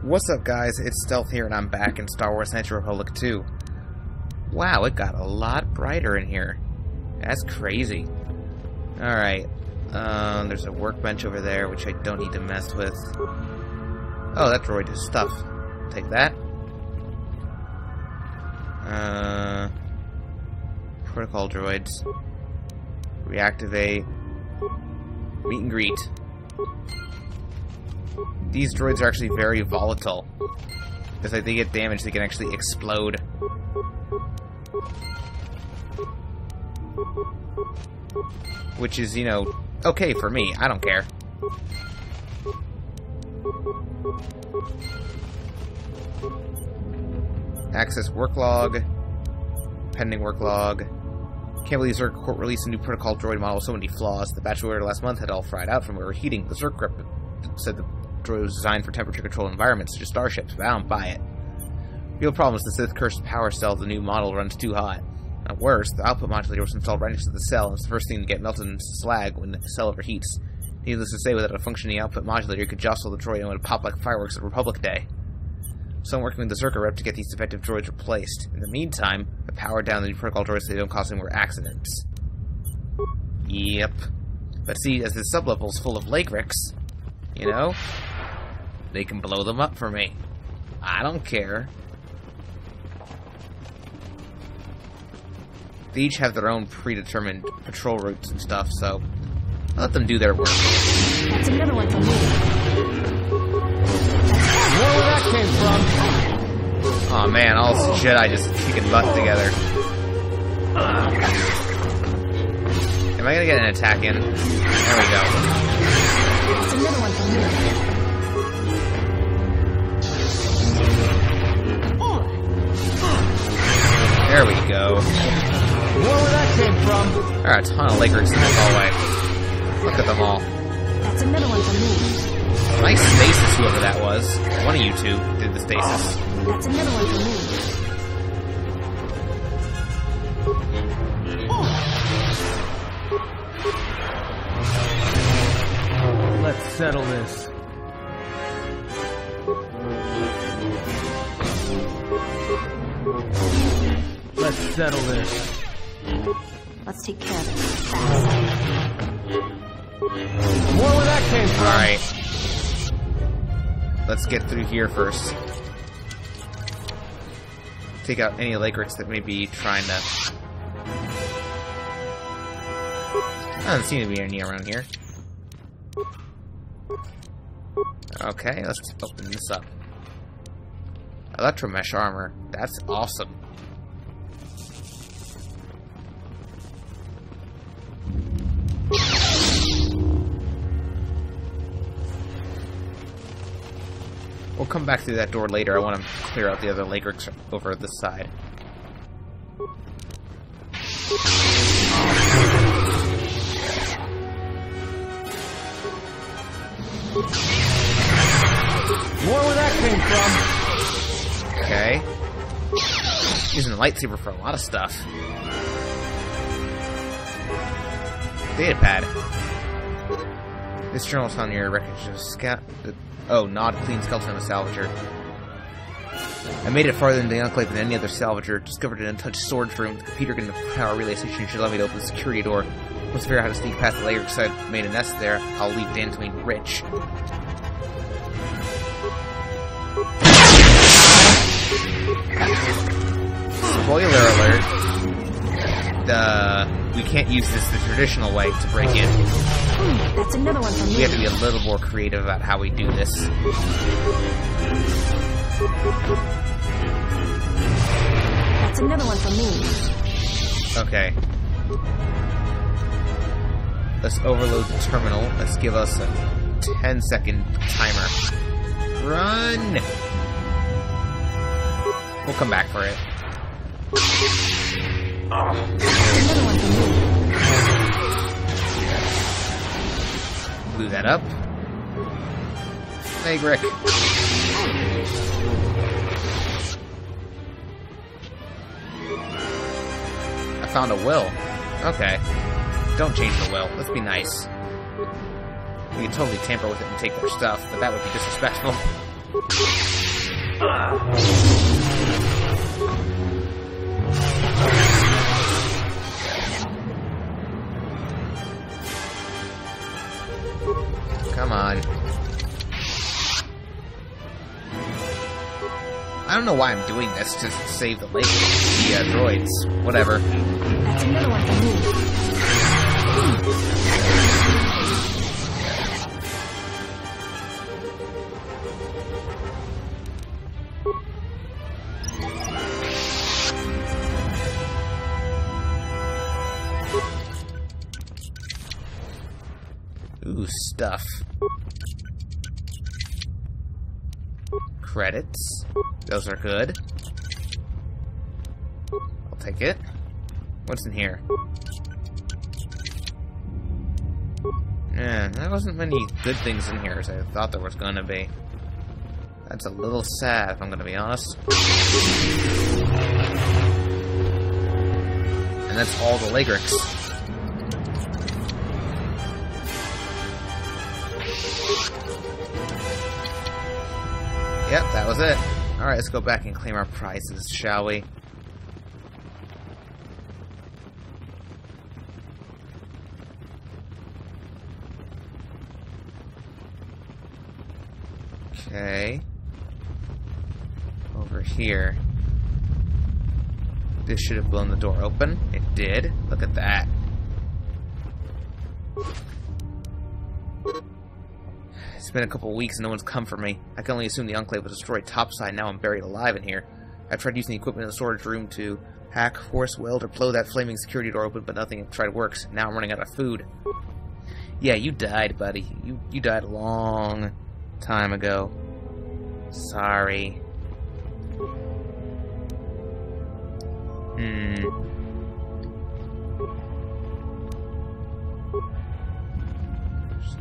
What's up, guys? It's Stealth here, and I'm back in Star Wars Knights of the Republic 2. Wow, it got a lot brighter in here. That's crazy. Alright. There's a workbench over there, which I don't need to mess with. Oh, that droid is stuff. Take that. Protocol droids. Reactivate. Meet and greet. These droids are actually very volatile. Because if they get damaged, they can actually explode. Which is, you know, okay for me. I don't care. Access work log. Pending work log. Can't believe Zerg Court released a new protocol droid model with so many flaws. The batch we ordered last month had all fried out from overheating. The Zerg rep said the droid was designed for temperature-controlled environments, such as starships, but I don't buy it. Real problem is the Sith cursed power cell of the new model runs too hot. And worse, the output modulator was installed right next to the cell, and it's the first thing to get melted into slag when the cell overheats. Needless to say, without a functioning output modulator, you could jostle the droid and it would pop like fireworks at Republic Day. So I'm working with the Zerg rep to get these defective droids replaced. In the meantime, I powered down the new protocol droids so they don't cause any more accidents. Yep. But see, as the sublevel's full of Lagrix, you know, they can blow them up for me. I don't care. They each have their own predetermined patrol routes and stuff, so I'll let them do their work. That's another one for me. Where that came from? Aw, man, all this Jedi just kicking butt together. Am I gonna get an attack in? There we go. That's another one for me. There we go. Where that came from? There are a ton of Lagrix in this hallway. Look at them all. That's another one for me. Nice stasis, whoever that was. One of you two did the stasis. That's another one for me. Let's settle this. Let's settle this. Let's take care of it fast. Where that came from? Alright. Let's get through here first. Take out any Lagrix that may be trying to... Doesn't seem to be any around here. Okay, let's open this up. Electromesh armor. That's awesome. We'll come back through that door later. I want to clear out the other Lagrix over this side. Where that came from? Okay. Using the lightsaber for a lot of stuff. Datapad. This journal's on your wreckage of scout. Oh, Nod clean skeleton of a salvager. I made it farther than the enclave than any other salvager. Discovered an untouched storage room with a computer in the power relay station. Should allow me to open the security door. Once I figure out how to sneak past the layer because I made a nest there, I'll leave Dantooine rich. Spoiler alert. We can't use this the traditional way to break in. That's another one for me. We have to be a little more creative about how we do this. That's another one for me. Okay. Let's overload the terminal. Let's give us a 10-second timer. Run! We'll come back for it. Another one for me. Blew that up. Hey, Rick. I found a will. Okay. Don't change the will. Let's be nice. We can totally tamper with it and take their stuff, but that would be disrespectful. Come on. I don't know why I'm doing this to save the droids. Whatever. That's another one for me. Ooh, stuff. Credits. Those are good. I'll take it. What's in here? Yeah, there wasn't many good things in here as I thought there was gonna be. That's a little sad, if I'm gonna be honest. And that's all the Lagrix. Yep, that was it. Alright, let's go back and claim our prizes, shall we? Okay. Over here. This should have blown the door open. It did. Look at that. It's been a couple of weeks and no one's come for me. I can only assume the Enclave was destroyed topside, now I'm buried alive in here. I've tried using the equipment in the storage room to hack, force weld, or blow that flaming security door open, but nothing I've tried works. Now I'm running out of food. Yeah, you died, buddy. You died a long time ago. Sorry.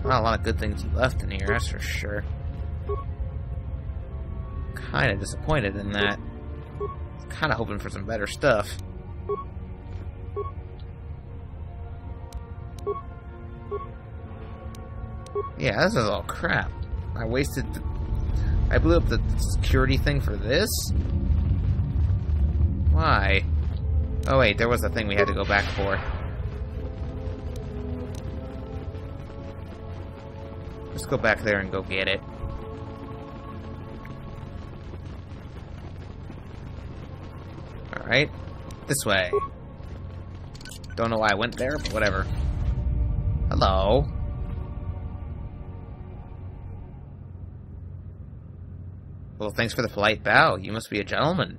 Not a lot of good things left in here, that's for sure. Kinda disappointed in that. Kinda hoping for some better stuff. Yeah, this is all crap. I blew up the security thing for this? Why? Oh wait, there was a thing we had to go back for. Let's go back there and go get it. Alright. This way. Don't know why I went there, but whatever. Hello. Well, thanks for the polite bow. You must be a gentleman.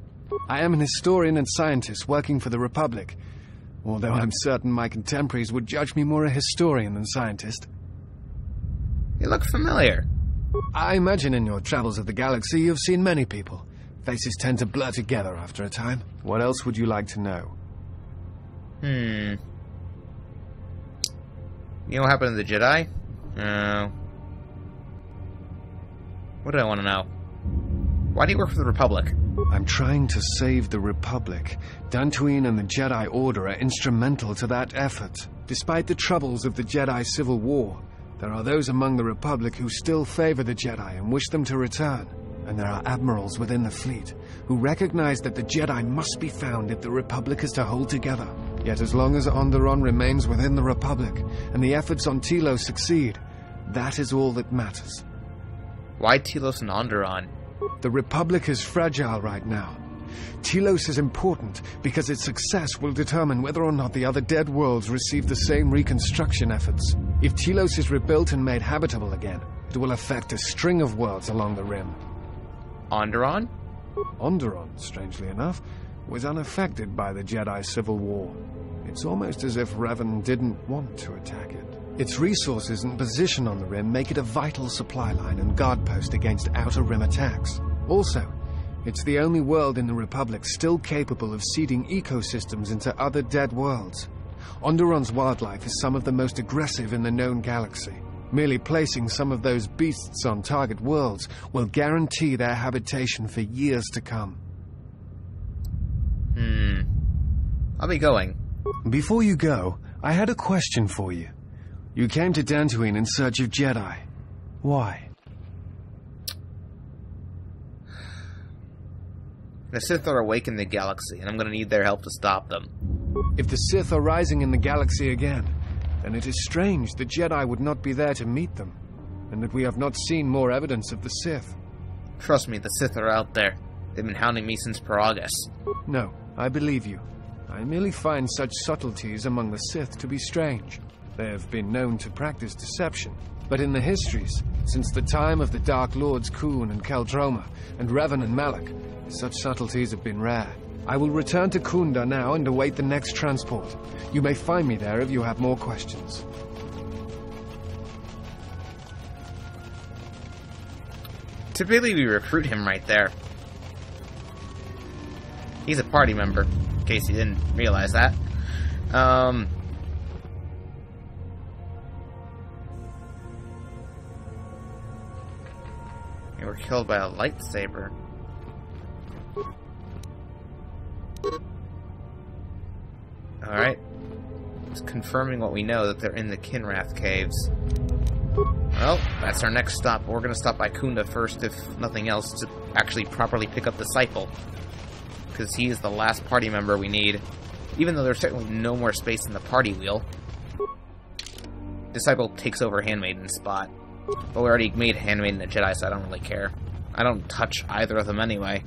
I am an historian and scientist working for the Republic. Although I'm certain my contemporaries would judge me more a historian than scientist. You look familiar. I imagine in your travels of the galaxy you've seen many people. Faces tend to blur together after a time. What else would you like to know? You know what happened to the Jedi? No. What do I want to know? Why do you work for the Republic? I'm trying to save the Republic. Dantooine and the Jedi Order are instrumental to that effort. Despite the troubles of the Jedi Civil War, there are those among the Republic who still favor the Jedi and wish them to return. And there are admirals within the fleet who recognize that the Jedi must be found if the Republic is to hold together. Yet as long as Onderon remains within the Republic and the efforts on Telos succeed, that is all that matters. Why Telos and Onderon? The Republic is fragile right now. Telos is important because its success will determine whether or not the other dead worlds receive the same reconstruction efforts. If Telos is rebuilt and made habitable again, it will affect a string of worlds along the rim. Onderon? Onderon, strangely enough, was unaffected by the Jedi Civil War. It's almost as if Revan didn't want to attack it. Its resources and position on the rim make it a vital supply line and guard post against outer rim attacks. Also, it's the only world in the Republic still capable of seeding ecosystems into other dead worlds. Onderon's wildlife is some of the most aggressive in the known galaxy. Merely placing some of those beasts on target worlds will guarantee their habitation for years to come. I'll be going. Before you go, I had a question for you. You came to Dantooine in search of Jedi. Why? The Sith are awake in the galaxy, and I'm gonna need their help to stop them. If the Sith are rising in the galaxy again, then it is strange the Jedi would not be there to meet them, and that we have not seen more evidence of the Sith. Trust me, the Sith are out there. They've been hounding me since Paragus. No, I believe you. I merely find such subtleties among the Sith to be strange. They have been known to practice deception, but in the histories, since the time of the Dark Lords Khun and Keldroma, and Revan and Malak, such subtleties have been rare. I will return to Kunda now and await the next transport. You may find me there if you have more questions. Typically we recruit him right there. He's a party member, in case you didn't realize that. You were killed by a lightsaber. Alright. Just confirming what we know, that they're in the Kinrath caves. Well, that's our next stop. We're gonna stop by Kunda first, if nothing else, to actually properly pick up Disciple. Because he is the last party member we need. Even though there's certainly no more space in the party wheel. Disciple takes over Handmaiden's spot. But we already made Handmaiden a Jedi, so I don't really care. I don't touch either of them anyway.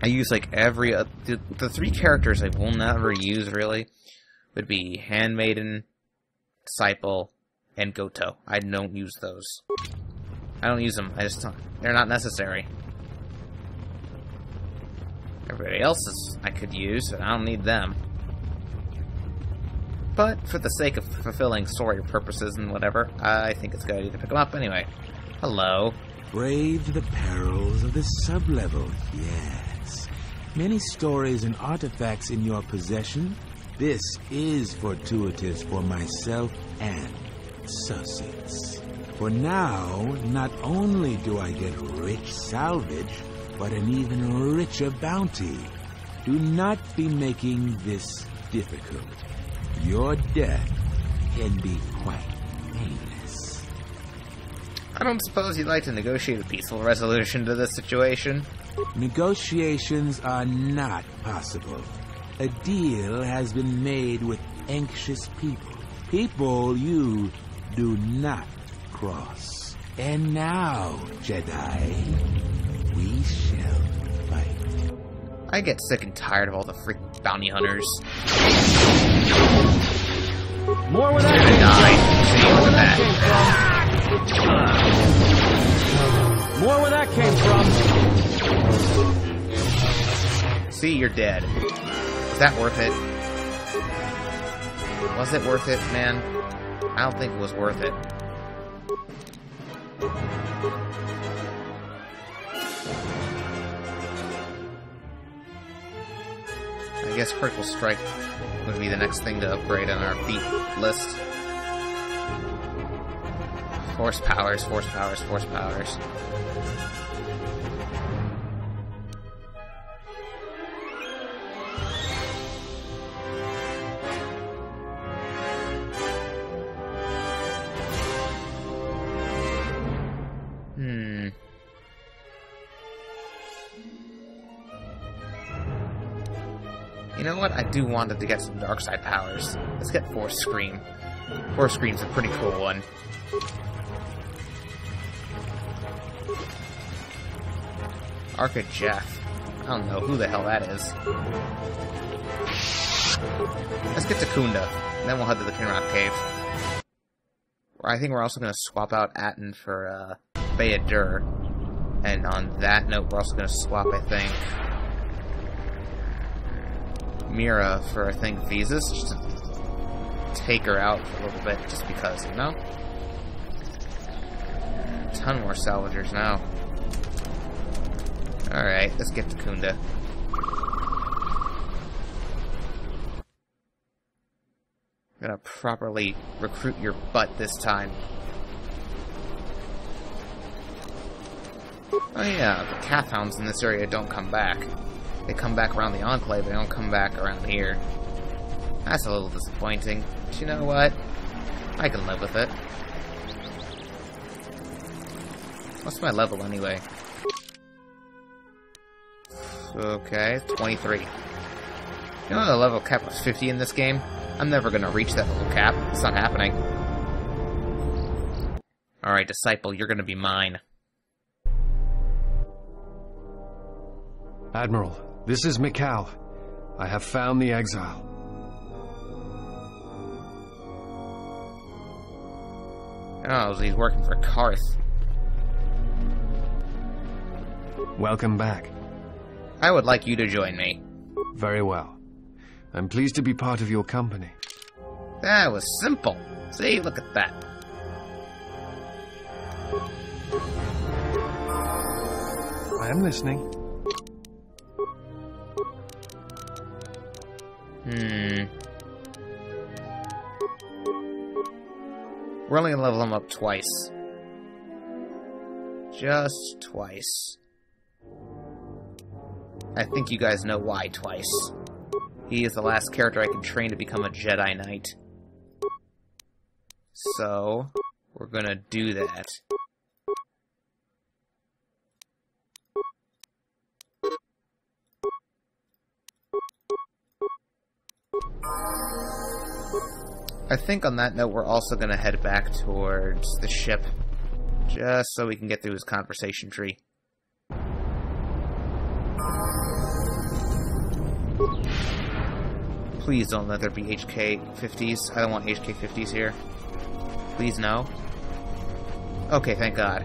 I use like every... the three characters I will never use, really, would be Handmaiden, Disciple, and Goto. I don't use those. I don't use them. I just don't... they're not necessary. Everybody else's I could use, and I don't need them. But for the sake of fulfilling story purposes and whatever, I think it's a good idea to pick them up anyway. Hello. Brave the perils of the sublevel, yes. Many stories and artifacts in your possession. This is fortuitous for myself and Sussex. For now, not only do I get rich salvage, but an even richer bounty. Do not be making this difficult. Your death can be quite painless. I don't suppose you'd like to negotiate a peaceful resolution to this situation? Negotiations are not possible. A deal has been made with anxious people. People you do not cross. And now, Jedi, we shall fight. I get sick and tired of all the freaking bounty hunters. More where that came from. More where that came from. See, you're dead. Is that worth it? Was it worth it, man? I don't think it was worth it. I guess Critical Strike would be the next thing to upgrade on our feat list. Force powers, force powers, force powers. You know what? I do want it to get some dark side powers. Let's get Force Scream. Force Scream's a pretty cool one. Arca Jeff. I don't know who the hell that is. Let's get to Kunda, and then we'll head to the Kinrath Cave. I think we're also going to swap out Atten for Bayadur. And on that note, we're also going to swap, I think, Mira for, I think, Visas, just to take her out for a little bit, just because, you know? A ton more salvagers now. Alright, let's get to Kunda. I'm gonna properly recruit your butt this time. Oh yeah, the Cathhounds in this area don't come back. They come back around the Enclave, they don't come back around here. That's a little disappointing. But you know what? I can live with it. What's my level anyway? Okay, 23. You know the level cap was 50 in this game? I'm never gonna reach that level cap. It's not happening. Alright, Disciple, you're gonna be mine. Admiral, this is Mikal. I have found the exile. Oh, so he's working for Karth. Welcome back. I would like you to join me. Very well. I'm pleased to be part of your company. That was simple. See, look at that. I am listening. We're only gonna level him up twice. Just twice. I think you guys know why twice. He is the last character I can train to become a Jedi Knight. So, we're gonna do that. I think on that note, we're also going to head back towards the ship, just so we can get through his conversation tree. Please don't let there be HK-50s. I don't want HK-50s here. Please no. Okay, thank God.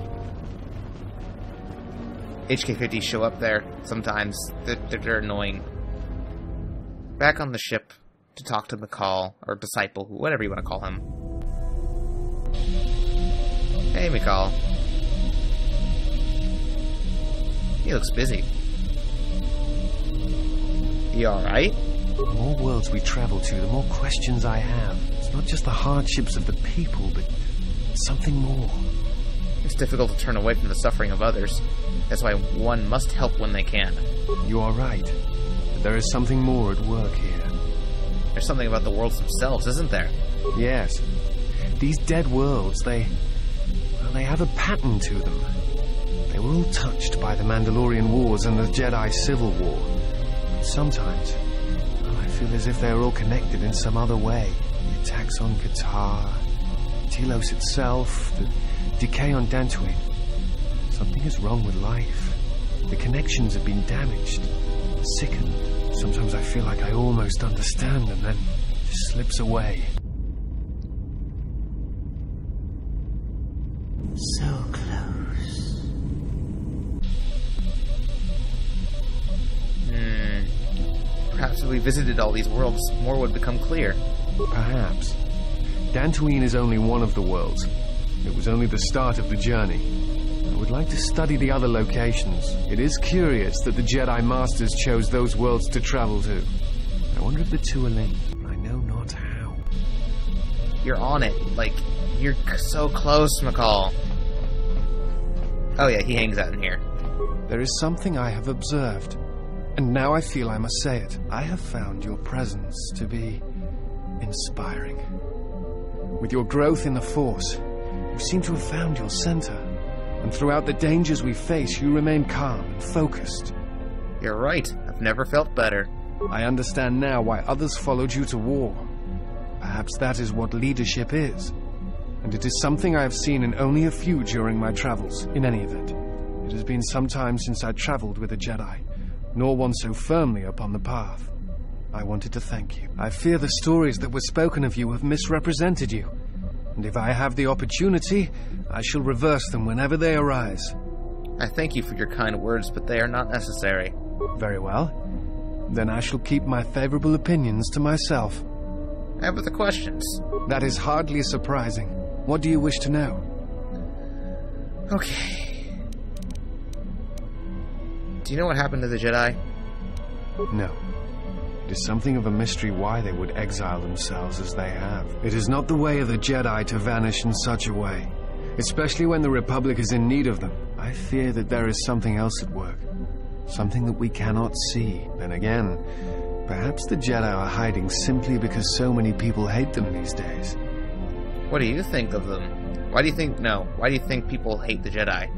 HK-50s show up there sometimes. They're annoying. Back on the ship to talk to Mikal, or Disciple, whatever you want to call him. Hey, Mikal. He looks busy. You alright? The more worlds we travel to, the more questions I have. It's not just the hardships of the people, but something more. It's difficult to turn away from the suffering of others. That's why one must help when they can. You are right. But there is something more at work here. There's something about the worlds themselves, isn't there? Yes. These dead worlds, they have a pattern to them. They were all touched by the Mandalorian Wars and the Jedi Civil War. But sometimes, I feel as if they are all connected in some other way. The attacks on KOTOR, Telos itself, the decay on Dantooine. Something is wrong with life. The connections have been damaged, sickened. Sometimes I feel like I almost understand and then it just slips away. So close. Perhaps if we visited all these worlds, more would become clear. Perhaps. Dantooine is only one of the worlds. It was only the start of the journey. I would like to study the other locations. It is curious that the Jedi Masters chose those worlds to travel to. I wonder if the two are linked. I know not how. You're on it. Like, you're so close, Mikal. Oh yeah, he hangs out in here. There is something I have observed, and now I feel I must say it. I have found your presence to be inspiring. With your growth in the Force, you seem to have found your center. And throughout the dangers we face, you remain calm and focused. You're right. I've never felt better. I understand now why others followed you to war. Perhaps that is what leadership is. And it is something I have seen in only a few during my travels. In any event, it has been some time since I traveled with a Jedi, nor one so firmly upon the path. I wanted to thank you. I fear the stories that were spoken of you have misrepresented you. And if I have the opportunity, I shall reverse them whenever they arise. I thank you for your kind words, but they are not necessary. Very well. Then I shall keep my favorable opinions to myself. How about the questions? That is hardly surprising. What do you wish to know? Okay. Do you know what happened to the Jedi? No. It is something of a mystery why they would exile themselves as they have. It is not the way of the Jedi to vanish in such a way, especially when the Republic is in need of them. I fear that there is something else at work, something that we cannot see. Then again, perhaps the Jedi are hiding simply because so many people hate them these days. What do you think of them? Why do you think people hate the Jedi?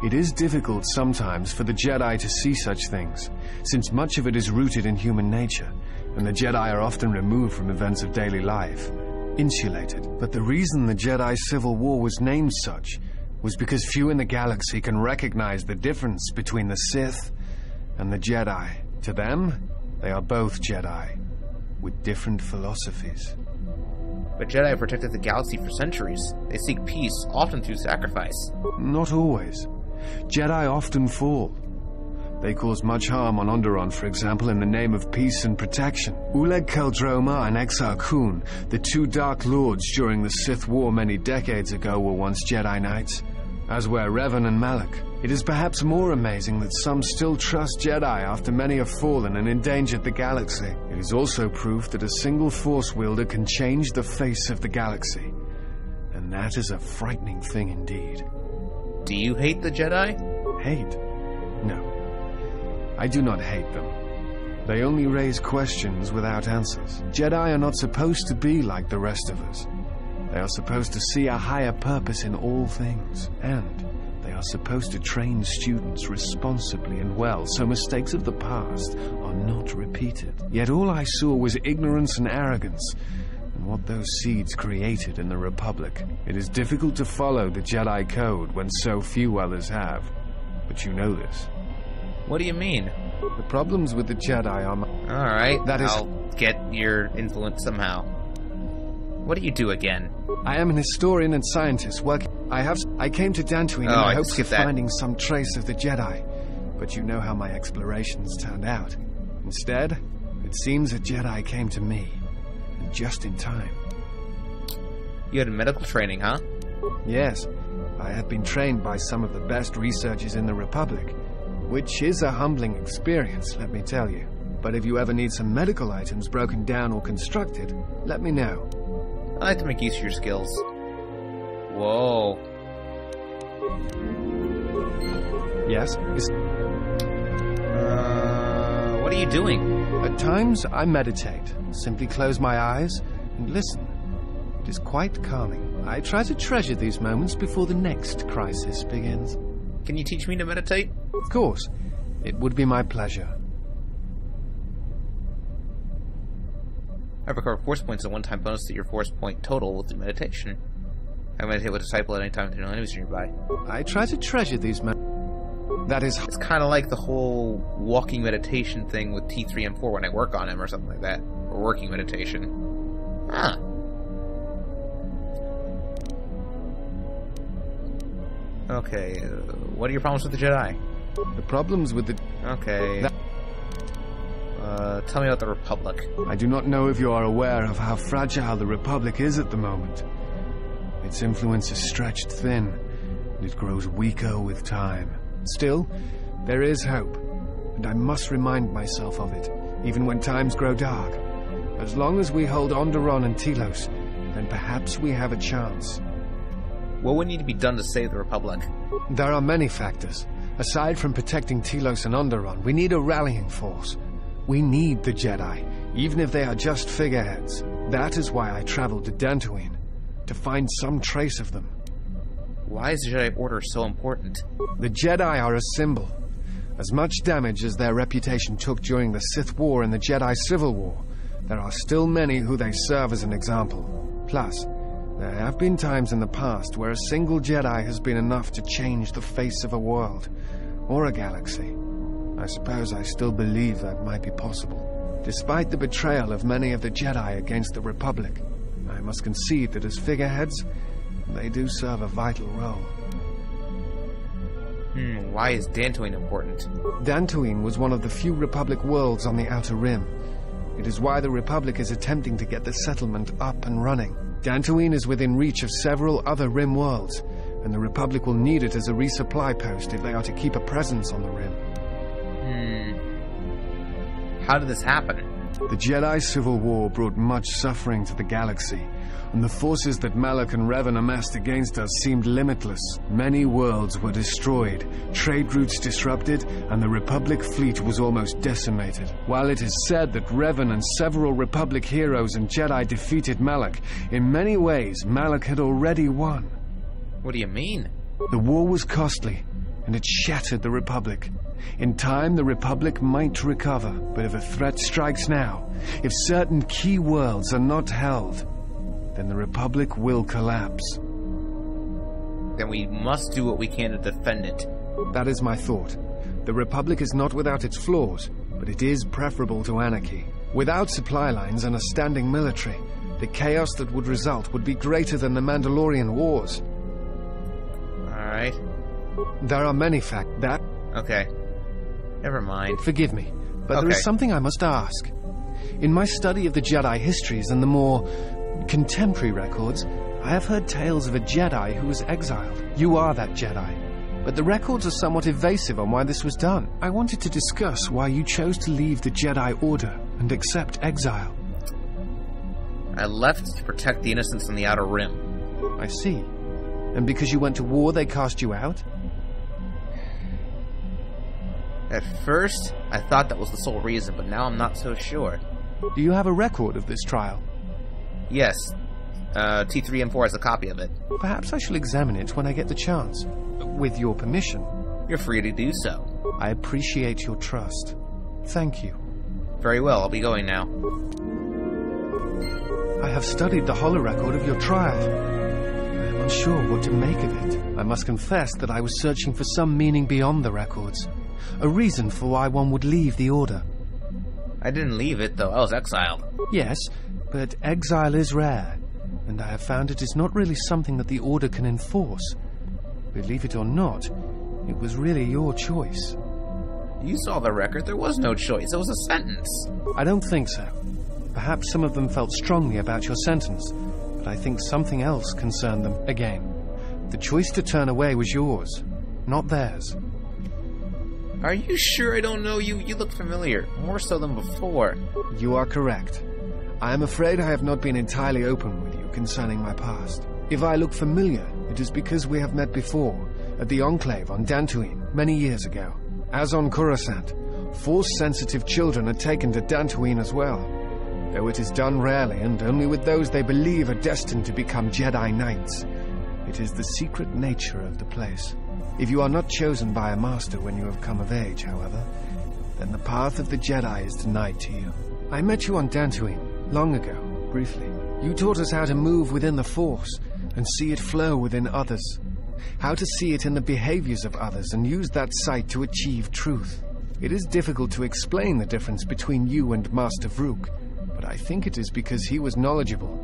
It is difficult sometimes for the Jedi to see such things, since much of it is rooted in human nature, and the Jedi are often removed from events of daily life, insulated. But the reason the Jedi Civil War was named such was because few in the galaxy can recognize the difference between the Sith and the Jedi. To them, they are both Jedi, with different philosophies. But Jedi have protected the galaxy for centuries. They seek peace, often through sacrifice. Not always. Jedi often fall. They cause much harm on Onderon, for example, in the name of peace and protection. Uleg Keldroma and Exar Kun, the two Dark Lords during the Sith War many decades ago, were once Jedi Knights, as were Revan and Malak. It is perhaps more amazing that some still trust Jedi after many have fallen and endangered the galaxy. It is also proof that a single Force wielder can change the face of the galaxy. And that is a frightening thing indeed. Do you hate the Jedi? Hate? No. I do not hate them. They only raise questions without answers. Jedi are not supposed to be like the rest of us. They are supposed to see a higher purpose in all things, and they are supposed to train students responsibly and well, so mistakes of the past are not repeated. Yet all I saw was ignorance and arrogance, and what those seeds created in the Republic. It is difficult to follow the Jedi Code when so few others have, but you know this. What do you mean? The problems with the Jedi are... Alright, That is... I'll get your influence somehow. What do you do again? I am an historian and scientist working... I came to Dantooine in the hopes of finding some trace of the Jedi. But you know how my explorations turned out. Instead, it seems a Jedi came to me. And just in time. You had medical training, huh? Yes. I have been trained by some of the best researchers in the Republic. Which is a humbling experience, let me tell you. But if you ever need some medical items broken down or constructed, let me know. I like to make use of your skills. Whoa. Yes? What are you doing? At times, I meditate. Simply close my eyes and listen. It is quite calming. I try to treasure these moments before the next crisis begins. Can you teach me to meditate? Of course. It would be my pleasure. I recover force points and a one-time bonus to your force point total with the meditation. I meditate with a disciple at any time with no enemies nearby. I try to treasure these moments. That is... It's kind of like the whole walking meditation thing with T3M4 when I work on him or something like that. Or working meditation. Huh. Okay, what are your problems with the Jedi? The problems with the... Okay. Tell me about the Republic. I do not know if you are aware of how fragile the Republic is at the moment. Its influence is stretched thin, and it grows weaker with time. Still, there is hope, and I must remind myself of it, even when times grow dark. As long as we hold Onderon and Telos, then perhaps we have a chance. What would need to be done to save the Republic? There are many factors. Aside from protecting Telos and Onderon, we need a rallying force. We need the Jedi, even if they are just figureheads. That is why I traveled to Dantooine, to find some trace of them. Why is the Jedi Order so important? The Jedi are a symbol. As much damage as their reputation took during the Sith War and the Jedi Civil War, there are still many who they serve as an example. Plus, there have been times in the past where a single Jedi has been enough to change the face of a world, or a galaxy. I suppose I still believe that might be possible. Despite the betrayal of many of the Jedi against the Republic, I must concede that as figureheads, they do serve a vital role. Why is Dantooine important? Dantooine was one of the few Republic worlds on the Outer Rim. It is why the Republic is attempting to get the settlement up and running. Dantooine is within reach of several other Rim worlds, and the Republic will need it as a resupply post if they are to keep a presence on the Rim. How did this happen? The Jedi Civil War brought much suffering to the galaxy, and the forces that Malak and Revan amassed against us seemed limitless. Many worlds were destroyed, trade routes disrupted, and the Republic fleet was almost decimated. While it is said that Revan and several Republic heroes and Jedi defeated Malak, in many ways Malak had already won. What do you mean? The war was costly, and it shattered the Republic. In time, the Republic might recover, but if a threat strikes now, if certain key worlds are not held, then the Republic will collapse. Then we must do what we can to defend it. That is my thought. The Republic is not without its flaws, but it is preferable to anarchy. Without supply lines and a standing military, the chaos that would result would be greater than the Mandalorian Wars. Alright. There are many facts that... Okay. Never mind. Forgive me, but there is something I must ask. In my study of the Jedi histories and the more contemporary records, I have heard tales of a Jedi who was exiled. You are that Jedi. But the records are somewhat evasive on why this was done. I wanted to discuss why you chose to leave the Jedi Order and accept exile. I left to protect the innocents on the Outer Rim. I see. And because you went to war, they cast you out? At first, I thought that was the sole reason, but now I'm not so sure. Do you have a record of this trial? Yes. T3M4 has a copy of it. Perhaps I shall examine it when I get the chance. With your permission. You're free to do so. I appreciate your trust. Thank you. Very well, I'll be going now. I have studied the holorecord of your trial. I am unsure what to make of it. I must confess that I was searching for some meaning beyond the records. A reason for why one would leave the Order. I didn't leave it, though. I was exiled. Yes, but exile is rare, and I have found it is not really something that the Order can enforce. Believe it or not, it was really your choice. You saw the record. There was no choice. It was a sentence. I don't think so. Perhaps some of them felt strongly about your sentence, but I think something else concerned them. Again, the choice to turn away was yours, not theirs. Are you sure I don't know you? You look familiar, more so than before. You are correct. I am afraid I have not been entirely open with you concerning my past. If I look familiar, it is because we have met before, at the Enclave on Dantooine, many years ago. As on Coruscant, Force-sensitive children are taken to Dantooine as well, though it is done rarely and only with those they believe are destined to become Jedi Knights. It is the secret nature of the place. If you are not chosen by a master when you have come of age, however, then the path of the Jedi is denied to you. I met you on Dantooine, long ago, briefly. You taught us how to move within the Force and see it flow within others. How to see it in the behaviors of others and use that sight to achieve truth. It is difficult to explain the difference between you and Master Vrook, but I think it is because he was knowledgeable,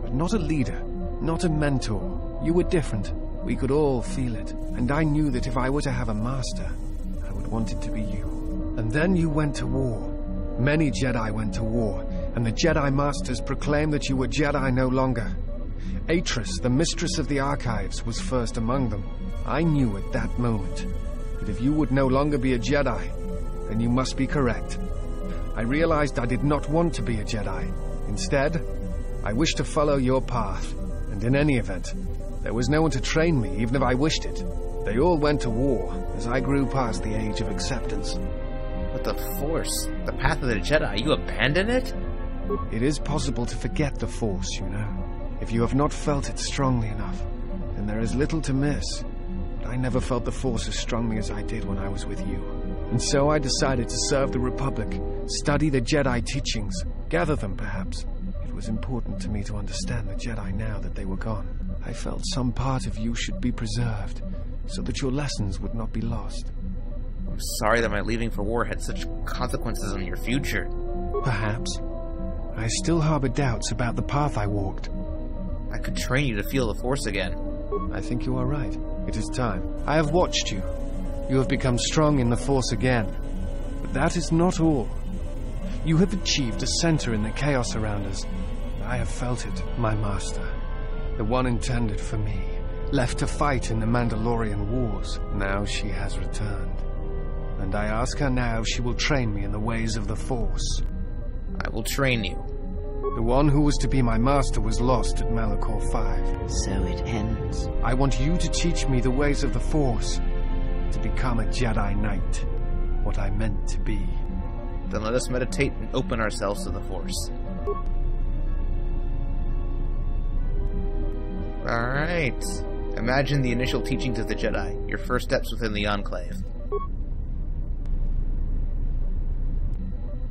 but not a leader, not a mentor. You were different. We could all feel it, and I knew that if I were to have a master, I would want it to be you. And then you went to war. Many Jedi went to war, and the Jedi Masters proclaimed that you were Jedi no longer. Atris, the mistress of the archives, was first among them. I knew at that moment that if you would no longer be a Jedi, then you must be correct. I realized I did not want to be a Jedi. Instead, I wished to follow your path, and in any event, there was no one to train me, even if I wished it. They all went to war, as I grew past the age of acceptance. But the Force, the path of the Jedi, you abandon it? It is possible to forget the Force, you know. If you have not felt it strongly enough, then there is little to miss. But I never felt the Force as strongly as I did when I was with you. And so I decided to serve the Republic, study the Jedi teachings, gather them perhaps. It was important to me to understand the Jedi now that they were gone. I felt some part of you should be preserved, so that your lessons would not be lost. I'm sorry that my leaving for war had such consequences on your future. Perhaps. I still harbor doubts about the path I walked. I could train you to feel the Force again. I think you are right. It is time. I have watched you. You have become strong in the Force again. But that is not all. You have achieved a center in the chaos around us. I have felt it, my master. The one intended for me, left to fight in the Mandalorian Wars. Now she has returned. And I ask her now if she will train me in the ways of the Force. I will train you. The one who was to be my master was lost at Malkior 5. So it ends. I want you to teach me the ways of the Force, to become a Jedi Knight, what I meant to be. Then let us meditate and open ourselves to the Force. Alright. Imagine the initial teachings of the Jedi, your first steps within the Enclave.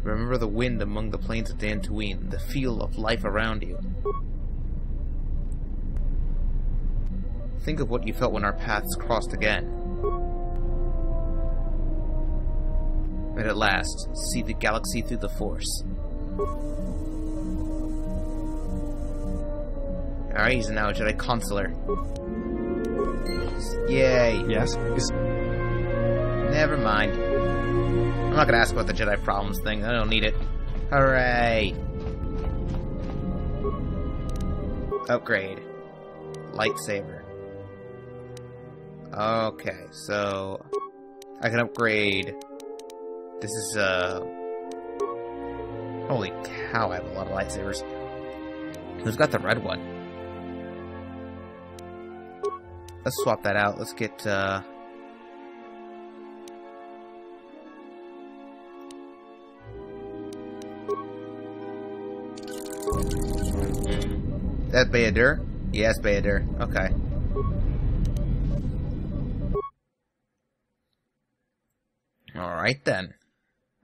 Remember the wind among the plains of Dantooine, the feel of life around you. Think of what you felt when our paths crossed again. And at last, see the galaxy through the Force. Alright, he's now a Jedi Consular. Yay. Yes? Never mind. I'm not gonna ask about the Jedi problems thing. I don't need it. Hooray! Upgrade. Lightsaber. Okay, so I can upgrade. This is holy cow, I have a lot of lightsabers. Who's got the red one? Let's swap that out. Let's get that Bayadur? Yes, Bayadur. Okay. Alright then.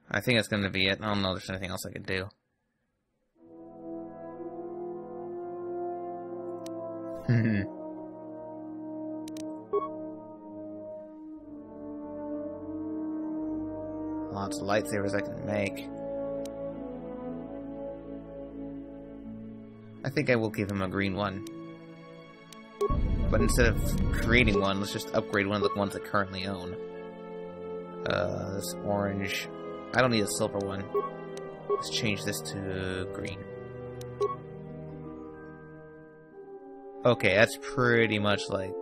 I think that's gonna be it. I don't know if there's anything else I could do. Lots of lightsabers I can make. I think I will give him a green one. But instead of creating one, let's just upgrade one of the ones I currently own. This orange. I don't need a silver one. Let's change this to green. Okay, that's pretty much like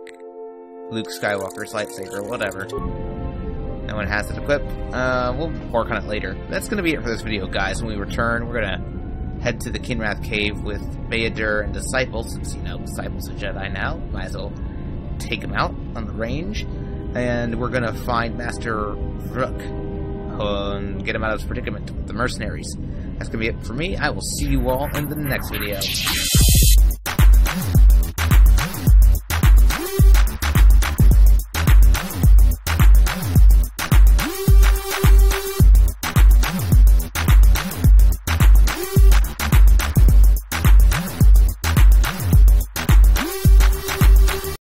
Luke Skywalker's lightsaber, whatever. No one has it equipped. We'll work on it later. That's gonna be it for this video, guys. When we return, we're gonna head to the Kinrath Cave with Bayadur and Disciple, since, you know, Disciple's a Jedi now. Might as well take him out on the range. And we're gonna find Master Vrook and get him out of his predicament with the mercenaries. That's gonna be it for me. I will see you all in the next video.